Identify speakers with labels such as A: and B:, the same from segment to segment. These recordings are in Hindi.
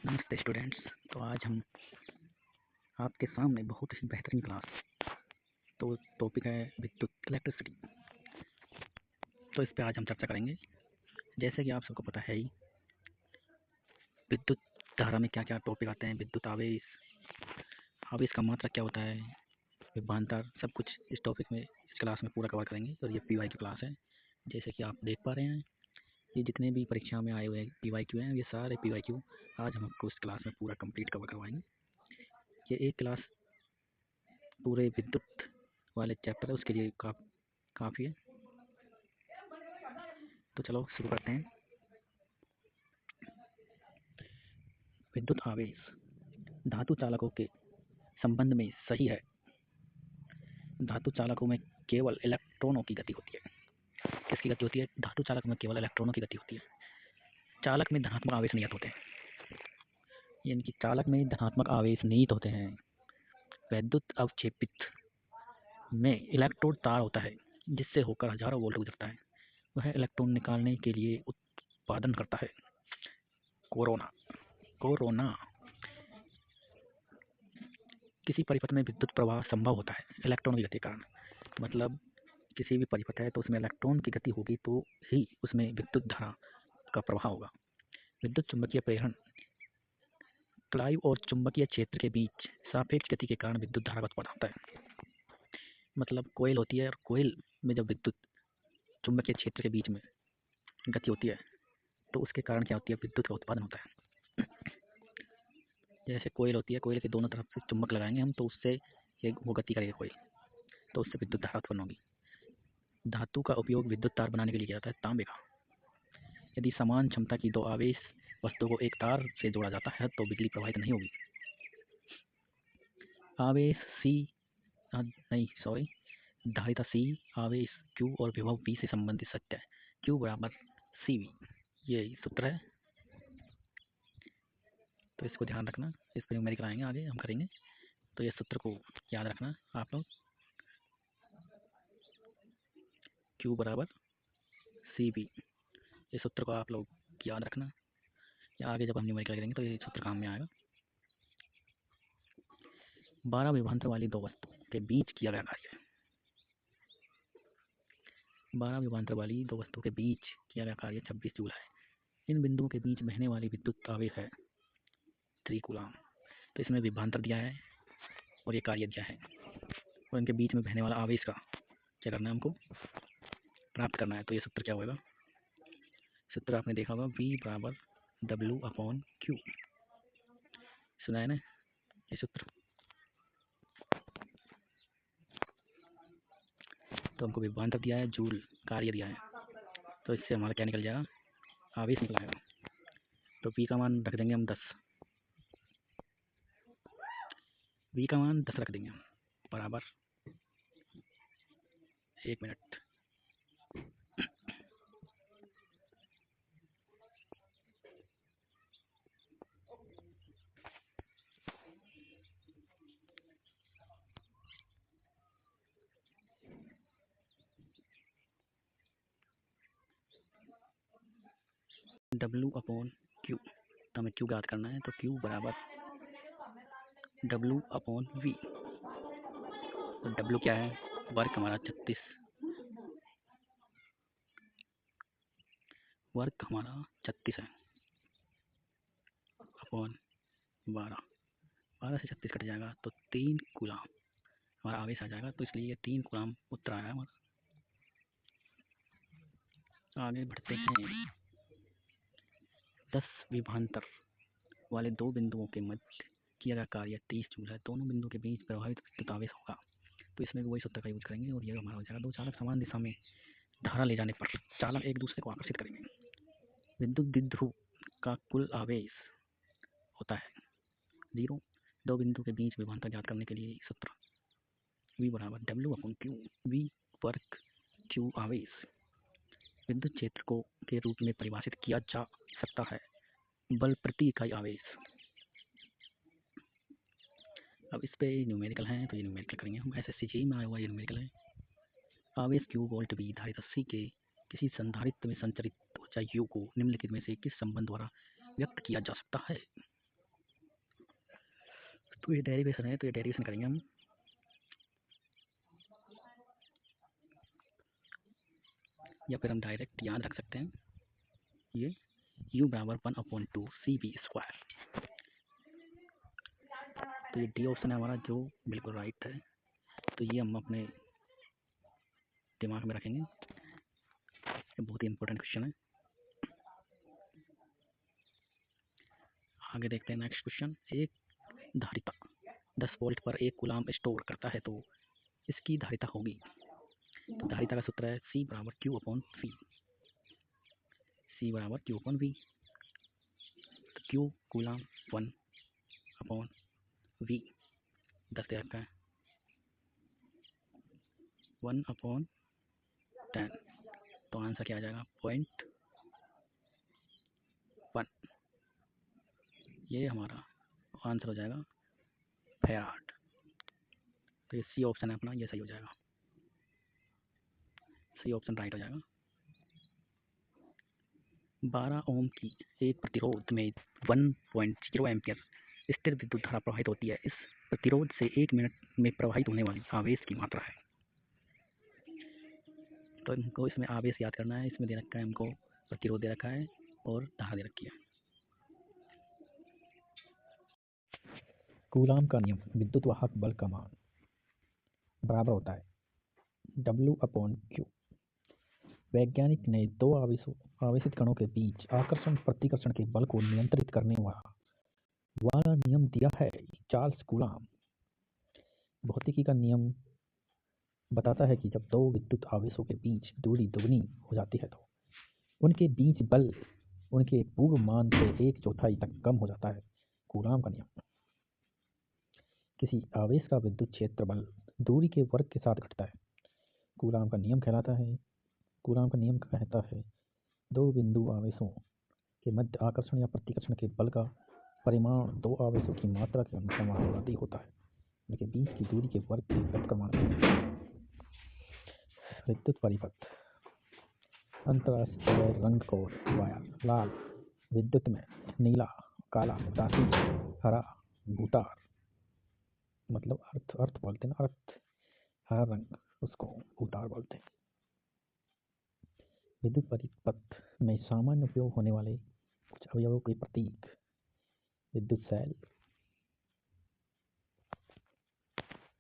A: नमस्ते स्टूडेंट्स। तो आज हम आपके सामने बहुत ही बेहतरीन क्लास, तो टॉपिक है विद्युत इलेक्ट्रिसिटी। तो इस पे आज हम चर्चा करेंगे। जैसे कि आप सबको पता है ही, विद्युत धारा में क्या क्या टॉपिक आते हैं। विद्युत आवेश, आवेश का मात्रा क्या होता है, विभवांतर, सब कुछ इस टॉपिक में इस क्लास में पूरा कवर करेंगे। और ये पीवाई की क्लास है। जैसे कि आप देख पा रहे हैं, ये जितने भी परीक्षा में आए हुए पीवाई क्यू हैं, ये सारे पीवाई क्यू आज हम आपको इस क्लास में पूरा कंप्लीट कवर करवाएंगे। ये एक क्लास पूरे विद्युत वाले चैप्टर है, उसके लिए काफ़ी है। तो चलो शुरू करते हैं। विद्युत आवेश धातु चालकों के संबंध में सही है। धातु चालकों में केवल इलेक्ट्रॉनों की गति होती है। किसकी गति होती है? धातु चालक में केवल इलेक्ट्रॉनों की गति होती है। चालक में धनात्मक आवेश निहित होते हैं, यानी कि चालक में धनात्मक आवेश निहित होते हैं। विद्युत अवक्षेपित में इलेक्ट्रोड तार होता है, जिससे होकर हजारों वोल्ट गुजरता है। वह इलेक्ट्रॉन निकालने के लिए उत्पादन करता है। कोरोना किसी परिपथ में विद्युत प्रवाह संभव होता है इलेक्ट्रॉन की गति के कारण। मतलब किसी भी परिपथ है तो उसमें इलेक्ट्रॉन की गति होगी तो ही उसमें विद्युत धारा का प्रवाह होगा। विद्युत चुंबकीय प्रेरण क्लाइव और चुंबकीय क्षेत्र के बीच सापेक्ष गति के कारण विद्युत धारा का उत्पादन होता है। मतलब कोयल होती है, और कोयल में जब विद्युत चुंबकीय क्षेत्र के बीच में गति होती है तो उसके कारण क्या होती है? विद्युत का उत्पादन होता है। जैसे कोयल होती है, कोयल के दोनों तरफ से चुंबक लगाएंगे हम तो उससे वो गति करेगा कोयल, तो उससे विद्युत धारा उत्पन्न होगी। धातु का उपयोग विद्युत तार बनाने के लिए किया जाता है, तांबे का। यदि समान क्षमता की दो आवेश वस्तु को एक तार से जोड़ा जाता है तो बिजली प्रवाहित नहीं होगी। आवेश धारिता C, आवेश Q और विभव V से संबंधित सत्य है। Q बराबर CV, ये सूत्र है। तो इसको ध्यान रखना, इस पर न्यूमेरिकल आएंगे आगे हम करेंगे, तो ये सूत्र को याद रखना आप लोग। Q बराबर CV, इस सूत्र को आप लोग याद रखना, या आगे जब हम न्यूमेरिकल करेंगे तो ये सूत्र काम में आएगा। 12 विभवांतर वाली दो वस्तुओं के बीच किया गया कार्य। 12 विभवांतर वाली दो वस्तुओं के बीच किया गया कार्य 26 जूल है। इन बिंदुओं के बीच बहने वाली विद्युत आवेश है 3 कूलम। तो इसमें विभवांतर दिया है और ये कार्य दिया है, और इनके बीच में बहने वाला आवेश का क्या करना है, हमको प्राप्त करना है। तो ये सूत्र क्या होगा? सूत्र आपने देखा होगा, V बराबर W/Q। सुना है ना ये सूत्र? तो हमको विभवांतर दिया है, जूल कार्य दिया है, तो इससे हमारा क्या निकल जाएगा? आवेश निकल आएगा। तो V का मान रख देंगे हम 10। V का मान 10 रख देंगे हम, बराबर 1 मिनट। W/Q, तो हमें Q ज्ञात करना है, तो Q बराबर W/V। तो W क्या है? वर्ग हमारा 36, वर्ग हमारा 36 है अपॉन 12। 12 से 36 कट जाएगा तो 3 कूलम हमारा आवेश आ जाएगा। तो इसलिए ये 3 कूलम उत्तर आया हमारा। आगे बढ़ते हैं। 10 विभवांतर वाले दो बिंदुओं के मध्य किया गया कार्य 30 जूल है। दोनों बिंदुओं के बीच प्रभावित विद्युत आवेश होगा, तो इसमें भी वही सूत्र का यूज करेंगे, और ये हमारा हो जाएगा। दो चालक समान दिशा में धारा ले जाने पर चालक एक दूसरे को आकर्षित करेंगे। विद्युत द्विध्रुव का कुल आवेश होता है 0। दो बिंदु के बीच विभवांतर ज्ञात करने के लिए सूत्र V बराबर W/Q। V वर्ग Q आवेश विद्युत क्षेत्र को के रूप में परिभाषित किया जा सकता है, बल प्रति इकाई आवेश। अब इस पे न्यूमेरिकल है, तो ये न्यूमेरिकल करेंगे हम। SSC में आया हुआ ये न्यूमेरिकल है। आवेश Q वोल्ट V धारिता C के किसी संधारित्र में संचरित ऊर्जा U को निम्नलिखित में से किस संबंध द्वारा व्यक्त किया जा सकता है? तो ये डेरिवेशन है, तो ये डेरिवेशन करेंगे हम। या फिर हम डायरेक्ट याद रख सकते हैं ये u बराबर 1/2 cv²। तो ये डी ऑप्शन है हमारा जो बिल्कुल राइट है। तो ये हम अपने दिमाग में रखेंगे, ये बहुत ही इंपॉर्टेंट क्वेश्चन है। आगे देखते हैं नेक्स्ट क्वेश्चन। एक धारिता 10 वोल्ट पर 1 कूलाम स्टोर करता है तो इसकी धारिता होगी। तो धारिता का सूत्र है C बराबर Q/V। C बराबर Q/V। तो Q कूलाम 1/V 10 दे रखा है 1/10। तो आंसर क्या आ जाएगा 0.1। ये हमारा आंसर हो जाएगा फैराड। तो ये सी ऑप्शन है अपना, ये सही हो जाएगा, सी ऑप्शन राइट हो जाएगा। 12 ओम की एक प्रतिरोध में 1.0 एम्पियर स्थिर विद्युत धारा प्रवाहित होती है। इस प्रतिरोध से 1 मिनट में प्रवाहित होने वाली आवेश की मात्रा है। तो हमको इसमें आवेश याद करना है। इसमें दे रखा है हमको प्रतिरोध दे रखा है और धारा दे रखी है। कूलाम का नियम विद्युत वाहक बल का मान बराबर होता है W/Q। वैज्ञानिक ने दो आवेशित कणों के बीच आकर्षण प्रतिकर्षण के बल को नियंत्रित करने वाला नियम दिया है चार्ल्स कूलाम। भौतिकी का नियम बताता है कि जब दो विद्युत आवेशों के बीच दूरी दुगनी हो जाती है तो उनके बीच बल उनके पूर्व मान से 1/4 तक कम हो जाता है। कूलाम का नियम। किसी आवेश का विद्युत क्षेत्र बल दूरी के वर्ग के साथ घटता है। कूलाम का नियम कहता है दो बिंदु आवेशों के मध्य आकर्षण या प्रतिकर्षण के बल का परिमाण दो आवेशों की मात्रा के अनुपाती होता है, उनके बीच की दूरी के वर्ग के परिमाण। विद्युत परिपथ। अंतरराष्ट्रीय रंग कोड वायर लाल, विद्युत में नीला, काला, राशि, हरा, भूतार, मतलब अर्थ बोलते हैं ना, अर्थ हरा रंग उसको भूतार बोलते हैं। विद्युत परिपथ में सामान्य उपयोग होने वाले कुछ अवयवों के प्रतीक। विद्युत सेल,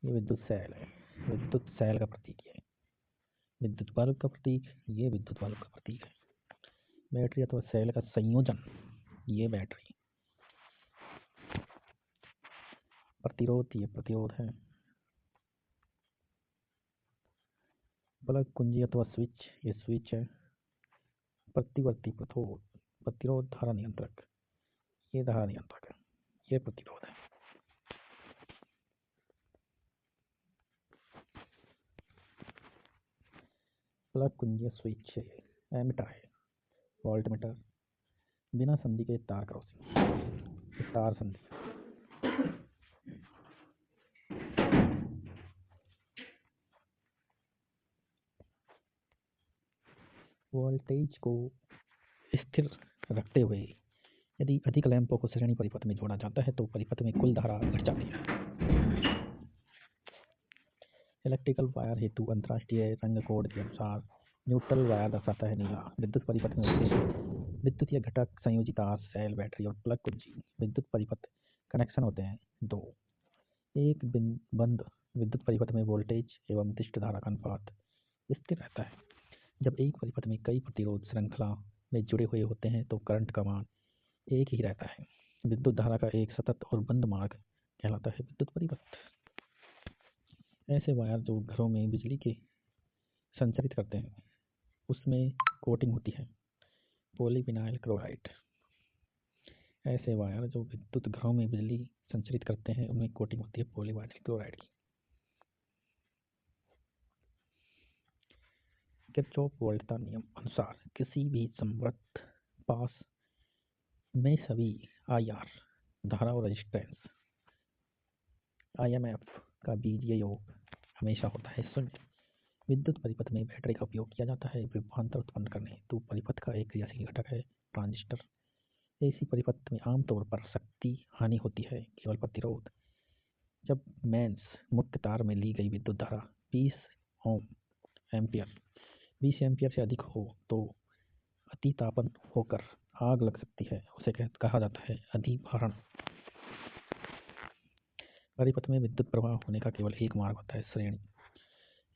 A: ये विद्युत सेल है, विद्युत सेल का प्रतीक है। विद्युत बल्ब का प्रतीक, ये विद्युत बल्ब का प्रतीक है। बैटरी अथवा सेल का संयोजन, ये बैटरी। प्रतिरोध, ये प्रतिरोध है। प्लग कुंजी अथवा स्विच, ये स्विच है। प्रतिवर्ती प्रतिरोध धारा नियंत्रक, ये धारा नियंत्रक है, ये प्रतिरोध है। प्लग कुंजी स्विच है, एमीटर है, वोल्टमीटर, बिना संधि के तार क्रॉसिंग, तार संधि। वोल्टेज को स्थिर रखते हुए यदि अधिक लैंपों को श्रेणी परिपथ में जोड़ा जाता है तो परिपथ में कुल धारा घट जाती है। इलेक्ट्रिकल वायर हेतु अंतरराष्ट्रीय रंग कोड के अनुसार न्यूट्रल वायर दर्शाता है नीला। विद्युत परिपथ में विद्युतीय घटक संयोजी तार, सेल, बैटरी और प्लग कुंजी विद्युत परिपथ कनेक्शन होते हैं दो। एक बंद विद्युत परिपथ में वोल्टेज एवं विशिष्ट धारा का अनुपात स्थिर रहता है। जब एक परिपथ में कई प्रतिरोध श्रृंखला में जुड़े हुए होते हैं तो करंट का मान एक ही रहता है। विद्युत धारा का एक सतत और बंद मार्ग कहलाता है विद्युत परिपथ। ऐसे वायर जो घरों में बिजली के संचारित करते हैं उसमें कोटिंग होती है पॉलीविनाइल क्लोराइड। ऐसे वायर जो विद्युत घरों में बिजली संचारित करते हैं उनमें कोटिंग होती है पॉलीविनाइल क्लोराइड की। किरचॉफ वोल्टा नियम अनुसार किसी भी समवर्त पास में सभी IR धारा और रेजिस्टेंस IMF का बीजीय योग हमेशा होता है 0। विद्युत परिपथ में बैटरी का उपयोग किया जाता है विभवांतर उत्पन्न करने हेतु। परिपथ का एक क्रियाशील घटक है ट्रांजिस्टर। ऐसी परिपथ में आमतौर पर शक्ति हानि होती है, केवल प्रतिरोध जब मेंस मुख्य तार में ली गई विद्युत धारा 20 ओम एम्पियर 20 एम्पियर से अधिक हो तो अतितापन होकर आग लग सकती है, उसे कहा जाता है अधिभारण। परिपथ में विद्युत प्रवाह होने का केवल एक मार्ग होता है, श्रेणी।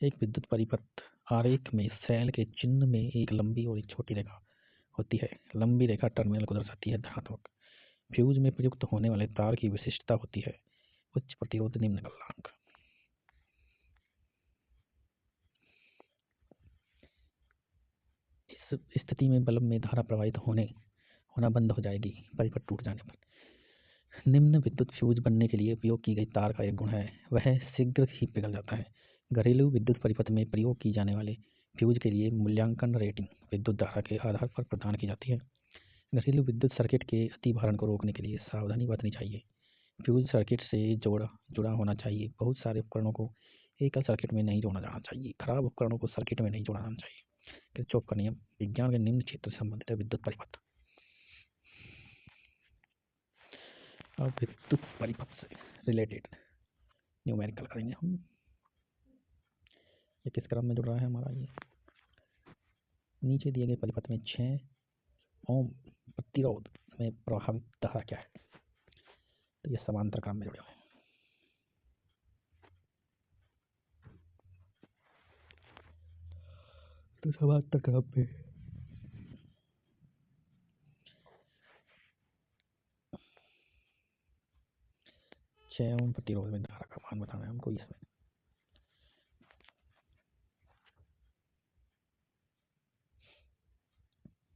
A: एक विद्युत परिपथ आरेख में सेल के चिन्ह में एक लंबी और एक छोटी रेखा होती है। लंबी रेखा टर्मिनल को दर्शाती है धनात्मक। फ्यूज में प्रयुक्त होने वाले तार की विशिष्टता होती है उच्च प्रतिरोध निम्न गलनांक। इस स्थिति में बल्ब में धारा प्रवाहित होना बंद हो जाएगी परिपथ टूट जाने पर। निम्न विद्युत फ्यूज बनने के लिए उपयोग की गई तार का एक गुण है, वह शीघ्र ही पिघल जाता है। घरेलू विद्युत परिपथ में प्रयोग की जाने वाले फ्यूज के लिए मूल्यांकन रेटिंग विद्युत धारा के आधार पर प्रदान की जाती है। घरेलू विद्युत सर्किट के अतिभारण को रोकने के लिए सावधानी बरतनी चाहिए। फ्यूज सर्किट से जुड़ा होना चाहिए। बहुत सारे उपकरणों को एकल सर्किट में नहीं जोड़ा जाना चाहिए। खराब उपकरणों को सर्किट में नहीं जोड़ा जाना चाहिए। किरचॉफ का नियम विज्ञान के निम्न क्षेत्र से संबंधित है विद्युत परिपथ। अब विद्युत परिपथ से रिलेटेड न्यूमेरिकल करेंगे हम। ये किस क्रम में जुड़ रहा है हमारा, ये नीचे दिए गए परिपथ में 6 ओम प्रतिरोध में प्रभावित धारा क्या है, तो ये समांतर क्रम में जुड़े हुए हैं। तो समांतर क्रम में 6 ओम प्रतिरोध में धारा का मान बताना है हमको इसमें।